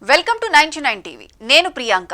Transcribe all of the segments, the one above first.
Welcome to 99 TV. నేను ప్రియాంక.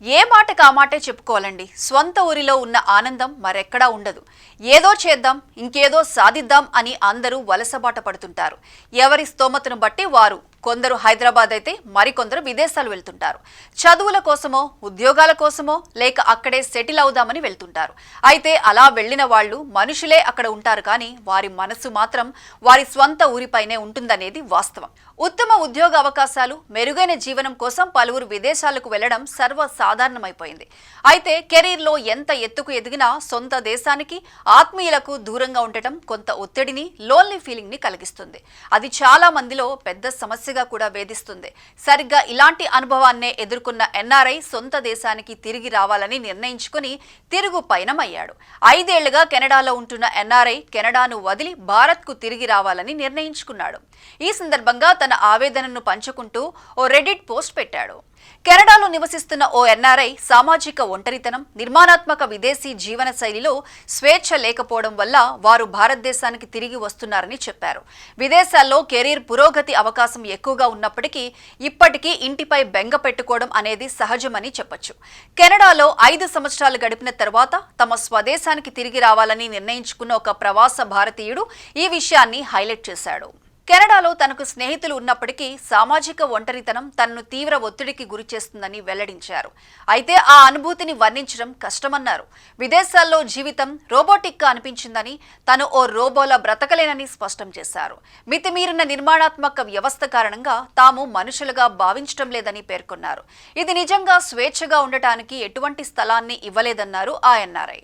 ఏ మాటకు ఆ మాటే చెప్పుకోవాలండి. స్వంత ఊరిలో ఉన్న ఆనందం మరెక్కడా ఉండదు. ఏదో చేద్దాం, ఇంకేదో సాధిద్దాం అని అందరూ వలసబాట పడుతుంటారు. ఎవరి స్తోమతను బట్టి వారు. కొందరు హైదరాబాద్ అయితే మరికొందరు విదేశాలు వెళ్తుంటారు. చదువుల కోసమో, ఉద్యోగాల కోసమో, లేక అక్కడే సెటిల్ అవుదామని వెళ్తుంటారు. అయితే అలా వెళ్లిన వాళ్ళు మనుషులే అక్కడ ఉంటారు, కానీ వారి మనసు మాత్రం వారి స్వంత ఊరిపైనే ఉంటుందనేది వాస్తవం. ఉత్తమ ఉద్యోగ అవకాశాలు, మెరుగైన జీవనం కోసం పలువురు విదేశాలకు వెళ్లడం సర్వసాధారణమైపోయింది. అయితే కెరీర్లో ఎంత ఎత్తుకు ఎదిగినా సొంత దేశానికి, ఆత్మీయులకు దూరంగా ఉండటం కొంత ఒత్తిడిని, లోన్లీ ఫీలింగ్ ని కలిగిస్తుంది. అది చాలా మందిలో పెద్ద సమస్యగా కూడా వేధిస్తుంది. సరిగ్గా ఇలాంటి అనుభవాన్నే ఎదుర్కొన్న ఎన్ఆర్ఐ సొంత దేశానికి తిరిగి రావాలని నిర్ణయించుకుని తిరుగు పయనమయ్యాడు. 5 ఏళ్లుగా కెనడాలో ఉంటున్న ఎన్ఆర్ఐ కెనడాను వదిలి భారత్కు తిరిగి రావాలని నిర్ణయించుకున్నాడు. ఈ సందర్భంగా తన ఆవేదనను పంచుకుంటూ ఓ రెడిట్ పోస్ట్ పెట్టాడు. కెనడాలో నివసిస్తున్న ఓ ఎన్ఆర్ఐ సామాజిక ఒంటరితనం, నిర్మాణాత్మక విదేశీ జీవన శైలిలో స్వేచ్ఛ లేకపోవడం వల్ల వారు భారతదేశానికి తిరిగి వస్తున్నారని చెప్పారు. విదేశాల్లో కెరీర్ పురోగతి అవకాశం ఎక్కువగా ఉన్నప్పటికీ ఇప్పటికీ ఇంటిపై బెంగ పెట్టుకోవడం అనేది సహజమని చెప్పొచ్చు. కెనడాలో 5 సంవత్సరాలు గడిపిన తర్వాత తమ స్వదేశానికి తిరిగి రావాలని నిర్ణయించుకున్న ఒక ప్రవాస భారతీయుడు ఈ విషయాన్ని హైలైట్ చేశాడు. కెనడాలో తనకు స్నేహితులు ఉన్నప్పటికీ సామాజిక ఒంటరితనం తనను తీవ్ర ఒత్తిడికి గురిచేస్తుందని వెల్లడించారు. అయితే ఆ అనుభూతిని వర్ణించడం కష్టమన్నారు. విదేశాల్లో జీవితం రోబోటిక్గా అనిపించిందని, తను ఓ రోబోలా బ్రతకలేనని స్పష్టం చేశారు. మితిమీరిన నిర్మాణాత్మక వ్యవస్థ కారణంగా తాము మనుషులుగా భావించడం లేదని పేర్కొన్నారు. ఇది నిజంగా స్వేచ్ఛగా ఉండటానికి ఎటువంటి స్థలాన్ని ఇవ్వలేదన్నారు ఆ ఎన్ఆర్ఐ.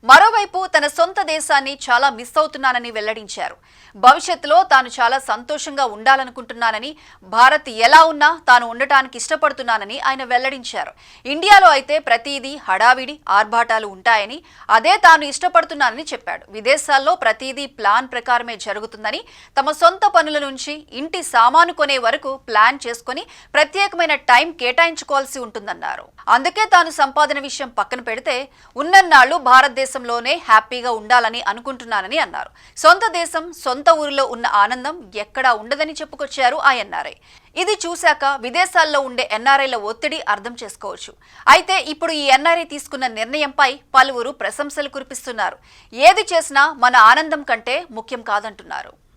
మరోవైపు తన సొంత దేశాన్ని చాలా మిస్ అవుతున్నానని వెల్లడించారు. భవిష్యత్తులో తాను చాలా సంతోషంగా ఉండాలనుకుంటున్నానని, భారత్ ఎలా ఉన్నా తాను ఉండటానికి ఇష్టపడుతున్నానని ఆయన వెల్లడించారు. ఇండియాలో అయితే ప్రతిదీ హడావిడి, ఆర్భాటాలు ఉంటాయని, అదే తాను ఇష్టపడుతున్నానని చెప్పాడు. విదేశాల్లో ప్రతిదీ ప్లాన్ ప్రకారమే జరుగుతుందని, తమ సొంత పనుల నుంచి ఇంటి సామాను కొనే వరకు ప్లాన్ చేసుకుని ప్రత్యేకమైన టైం కేటాయించుకోవాల్సి ఉంటుందన్నారు. అందుకే తాను సంపాదన విషయం పక్కన పెడితే ఉన్నన్నాళ్లు భారతదేశంలోనే హ్యాపీగా ఉండాలని అనుకుంటున్నానని అన్నారు. సొంత దేశం, సొంత ఊరిలో ఉన్న ఆనందం ఎక్కడా ఉండదని చెప్పుకొచ్చారు ఆ ఎన్ఆర్ఐ. ఇది చూశాక విదేశాల్లో ఉండే ఎన్ఆర్ఐల ఒత్తిడి అర్థం చేసుకోవచ్చు. అయితే ఇప్పుడు ఈ ఎన్ఆర్ఐ తీసుకున్న నిర్ణయంపై పలువురు ప్రశంసలు కురిపిస్తున్నారు. ఏది చేసినా మన ఆనందం కంటే ముఖ్యం కాదంటున్నారు.